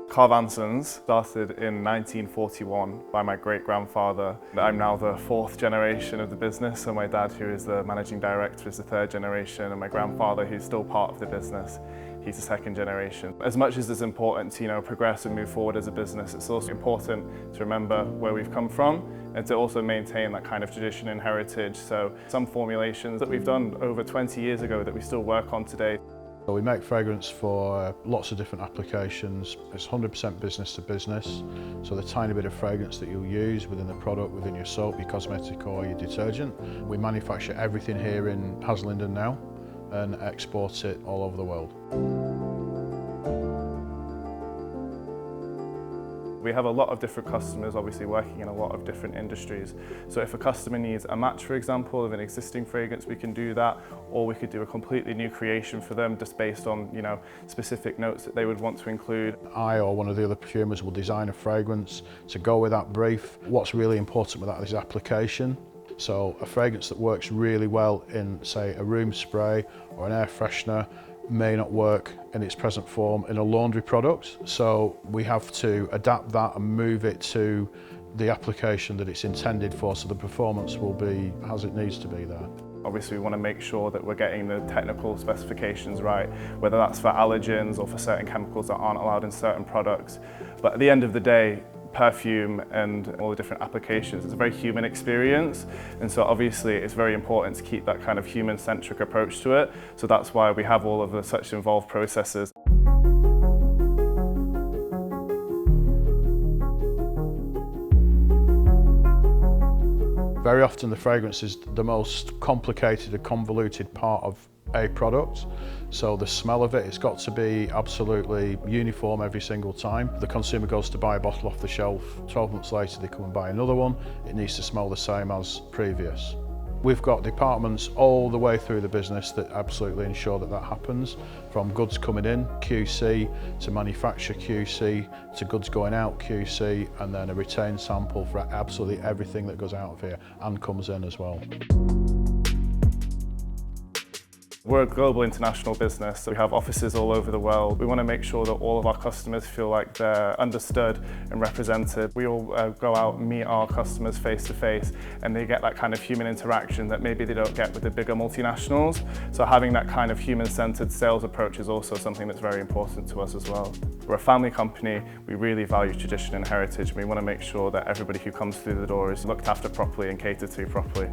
Carvansons started in 1941 by my great-grandfather. I'm now the fourth generation of the business, so my dad, who is the managing director, is the third generation, and my grandfather, who's still part of the business, he's the second generation. As much as it's important to, progress and move forward as a business, it's also important to remember where we've come from and to also maintain that kind of tradition and heritage. So some formulations that we've done over 20 years ago that we still work on today. We make fragrance for lots of different applications. It's 100% business to business, so the tiny bit of fragrance that you'll use within the product, within your soap, your cosmetic or your detergent. We manufacture everything here in Haslingden now and export it all over the world. We have a lot of different customers, obviously working in a lot of different industries. So if a customer needs a match, for example, of an existing fragrance, we can do that, or we could do a completely new creation for them just based on, specific notes that they would want to include. I or one of the other perfumers will design a fragrance to go with that brief. What's really important with that is application. So a fragrance that works really well in, say, a room spray or an air freshener may not work in its present form in a laundry product. So we have to adapt that and move it to the application that it's intended for, so the performance will be as it needs to be there. Obviously we want to make sure that we're getting the technical specifications right, whether that's for allergens or for certain chemicals that aren't allowed in certain products. But at the end of the day, perfume and all the different applications, it's a very human experience, and so obviously it's very important to keep that kind of human-centric approach to it. So that's why we have all of the such involved processes. Very often the fragrance is the most complicated and convoluted part of a product, so the smell of it's got to be absolutely uniform every single time. The consumer goes to buy a bottle off the shelf, 12 months later they come and buy another one, it needs to smell the same as previous. We've got departments all the way through the business that absolutely ensure that that happens, from goods coming in, QC, to manufacture QC, to goods going out QC, and then a retained sample for absolutely everything that goes out of here and comes in as well. We're a global international business, so we have offices all over the world. We want to make sure that all of our customers feel like they're understood and represented. We all go out and meet our customers face to face, and they get that kind of human interaction that maybe they don't get with the bigger multinationals. So having that kind of human-centered sales approach is also something that's very important to us as well. We're a family company, we really value tradition and heritage, and we want to make sure that everybody who comes through the door is looked after properly and catered to properly.